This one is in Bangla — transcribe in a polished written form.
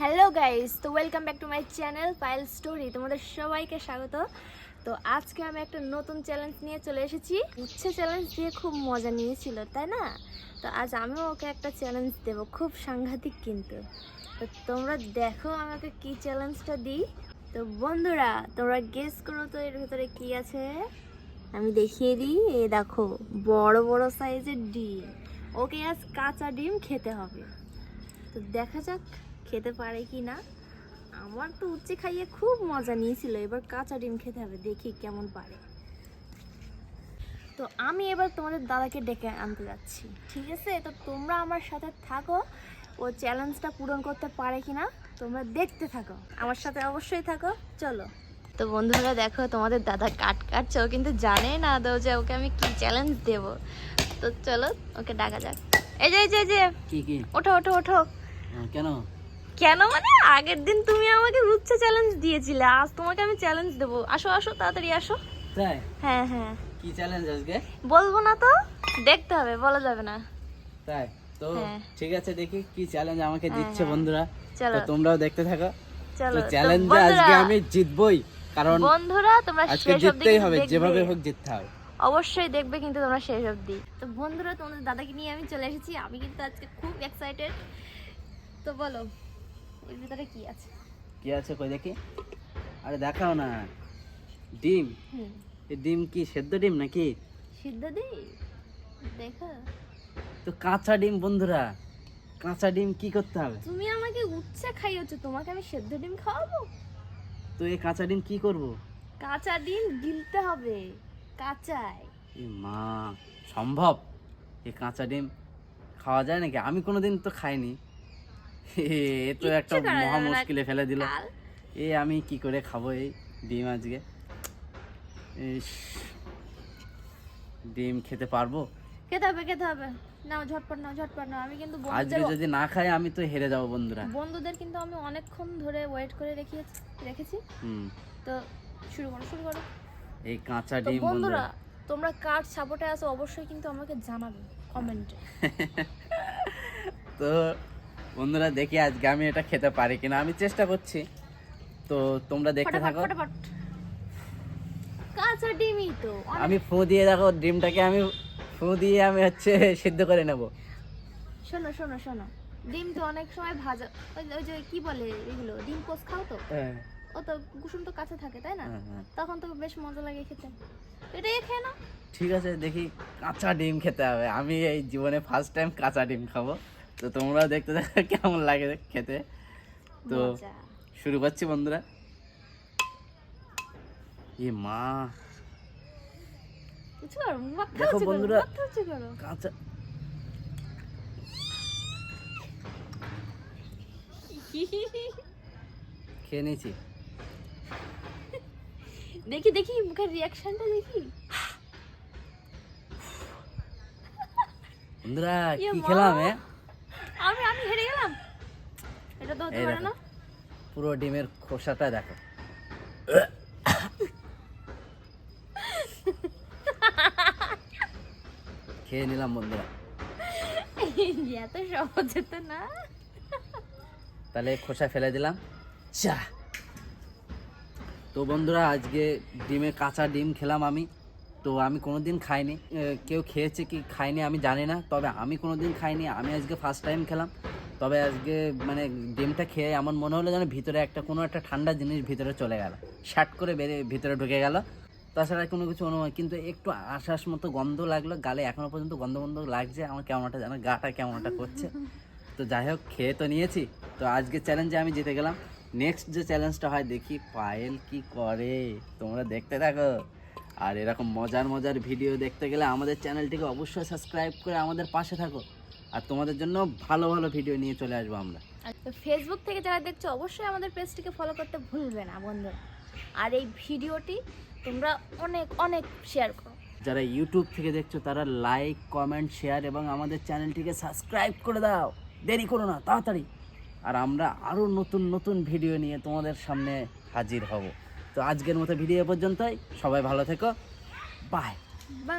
হ্যালো গাইস, তো welcome back to my channel Payel story. তোমাদের সবাইকে স্বাগত। তো আজকে আমি একটা নতুন চ্যালেঞ্জ নিয়ে চলে এসেছি। উচ্ছে চ্যালেঞ্জ দিয়ে খুব মজা নিয়েছিল, তাই না? তো আজ আমিও ওকে একটা চ্যালেঞ্জ দেবো, খুব সাংঘাতিক কিন্তু। তো তোমরা দেখো আমাকে কি চ্যালেঞ্জটা দিই। তো বন্ধুরা, তোমরা গেস করো তো এর ভেতরে কি আছে। আমি দেখিয়ে দিই, এই দেখো বড় বড় সাইজের ডিম। ওকে আজ কাঁচা ডিম খেতে হবে। তো দেখা যাক খেতে পারে কি না। আমার তো উচ্ছে খাইয়ে খুব মজা নিয়েছিল, এবার কাঁচা ডিম খেতে হবে, দেখি কেমন পারে। তো আমি এবার তোমাদের দাদাকে ডেকে আনতে যাচ্ছি, ঠিক আছে? তো তোমরা আমার সাথে থাকো, ও চ্যালেঞ্জটা পূরণ করতে পারে কি না তোমরা দেখতে থাকো, আমার সাথে অবশ্যই থাকো। চলো। তো বন্ধুরা দেখো, তোমাদের দাদা কাটছে, ও কিন্তু জানে না তো যে ওকে আমি কি চ্যালেঞ্জ দেব। তো চলো ওকে ডাকা যাক। এই যে কি কি ওঠো ওঠো ওঠো। কেন কেন মানে আগের দিন তুমি আমাকে উচ্ছে চ্যালেঞ্জ দিয়েছিলে, আজ তোমাকে আমি চ্যালেঞ্জ দেবো। আসো আসো, তাড়াতাড়ি আসো। তাই? হ্যাঁ হ্যাঁ, কি চ্যালেঞ্জ আজকে? বলবো না তো, দেখতে হবে, বলা যাবে না। তাই তো হ্যাঁ। ঠিক আছে, দেখি কি চ্যালেঞ্জ আমাকে দিচ্ছে হ্যাঁ। বন্ধুরা। চলো তো তোমরাও দেখতে থাকো। চলো। তো তো চ্যালেঞ্জে আজকে আমি জিতবই, কারণ বন্ধুরা তোমরা আজকে শেষ অবধি জিততেই হবে, দেখবে। যেভাবে হোক জিততে হবে। অবশ্যই দেখবে কিন্তু তোমরা শেষ অবধি। তো বন্ধুরা, তোমাদের দাদাকে নিয়ে আমি চলে এসেছি, আমি কিন্তু আজকে খুব এক্সাইটেড। তো বলো এর ভিতরে কি আছে। কি আছে কই দেখি? আরে দেখাও না। ডিম? হুম, এই ডিম কি সেদ্ধ ডিম নাকি? সিদ্ধ দিই, দেখো। তো কাঁচা ডিম বন্ধুরা, কাঁচা ডিম কি করতে হবে? তুমি আমাকে উচ্ছে খাইয়েছো, তোমাকে আমি সেদ্ধ ডিম খাওয়াবো? তো এই কাঁচা ডিম কি করব? কাঁচা ডিম গিলতে হবে, কাঁচায়। এ মা, সম্ভব এই কাঁচা ডিম খাওয়া যায় নাকি? আমি কোনোদিন তো খাইনি। এ তো একটা কিচ্ছু করা মহা যাবে না, মুশকিলে ফেলে দিল। কাল। আমি কি করে খাবো এই ডিম আজকে? ইস, ডিম খেতে পারবো? খেতে হবে খেতে হবে। নাও ঝটপট নাও, ঝটপট নাও। আমি কিন্তু আজকে যদি না খাই আমি তো হেরে যাবো বন্ধুরা। বন্ধুদের কিন্তু আমি অনেকক্ষণ ধরে ওয়েট করে রেখেছি। হুম, তো শুরু করো শুরু করো। এই কাঁচা তো ডিম বন্ধুরা, বন্ধুরা। তোমরা কার সাপোর্টে আছো অবশ্যই কিন্তু আমাকে জানাবে কমেন্টে। তো বন্ধুরা দেখি আজকে আমি এটা খেতে পারি কিনা, আমি চেষ্টা করছি। তো তোমরা দেখতে থাকো। ফটাফট। কাঁচা ডিমই তো আমি ফু দিয়ে দেখো ডিমটাকে, আমি ফু দিয়ে আমি হচ্ছে সিদ্ধ করে নেব। শোনো শোনো শোনো, ডিম তো অনেক সময় ভাজা, ওই যে কি বলে এগুলো, ডিম পোস্ট খাও তো? হ্যাঁ ও তো কুসুম তো কাঁচা থাকে, তাই না? হ্যাঁ। তখন তো বেশ মজা লাগে খেতে। এটাই খেয়ে নাও। ঠিক আছে, দেখি কাঁচা ডিম খেতে হবে। আমি এই জীবনে ফার্স্ট টাইম কাঁচা ডিম খাবো। তো তোমরাও দেখতে দেখো কেমন লাগে খেতে। তো মজা। শুরু করছি বন্ধুরা। এ মা, কিছু করো, মাথা দেখো উঁচু করো, বন্ধুরা, মাথা উঁচু করো। কাঁচা খেয়ে নিয়েছি। দেখি দেখি মুখের রিয়াকশনটা দেখি। বন্ধুরা ইয়ে কি মা, খেলাম? আমি আমি হেরে গেলাম। এটা তো হতে এই পারে দেখো, না। পুরো ডিমের খোসাটা দেখো। খেয়ে নিলাম বন্ধুরা। এত সহজে তো না। তাহলে খোসা ফেলে দিলাম। চা। তো বন্ধুরা আজকে কাঁচা ডিম খেলাম আমি। তো আমি কোনোদিন খাইনি, কেউ খেয়েছে কি খাইনি আমি জানি না, তবে আমি কোনোদিন খাইনি, আমি আজকে ফার্স্ট টাইম খেলাম। তবে আজকে মানে ডিমটা খেয়ে এমন মনে হলো যেন ভিতরে কোনো একটা ঠান্ডা জিনিস ভিতরে চলে গেল, শাট করে বেরিয়ে ভিতরে ঢুকে গেল। তাছাড়া কোনো কিছু অনুভব, কিন্তু একটু আশ্বাস মতো গন্ধ লাগলো গালে, এখনো পর্যন্ত গন্ধ গন্ধ লাগছে আমার, কেমন একটা যেন গাটা কেমন একটা করছে। তো যাই হোক, খেয়ে তো নিয়েছি। তো আজকে চ্যালেঞ্জে আমি জিতে গেলাম। নেক্সট যে চ্যালেঞ্জটা হয় দেখি পায়েল কি করে, তোমরা দেখতে থাকো। আর এরকম মজার মজার ভিডিও দেখতে গেলে আমাদের চ্যানেলটিকে অবশ্যই সাবস্ক্রাইব করে আমাদের পাশে থাকো। আর তোমাদের জন্য ভালো ভালো ভিডিও নিয়ে চলে আসবো আমরা। আর ফেসবুক থেকে যারা দেখছো অবশ্যই আমাদের পেজটিকে ফলো করতে ভুলবে না বন্ধুরা। আর এই ভিডিওটি তোমরা অনেক অনেক শেয়ার করো। যারা ইউটিউব থেকে দেখছো তারা লাইক, কমেন্ট, শেয়ার এবং আমাদের চ্যানেলটিকে সাবস্ক্রাইব করে দাও। দেরি করো না, তাড়াতাড়ি। আর আমরা আরও নতুন নতুন ভিডিও নিয়ে তোমাদের সামনে হাজির হব। তো আজকের মতো ভিডিও পর্যন্তই, সবাই ভালো থেকো, বাই।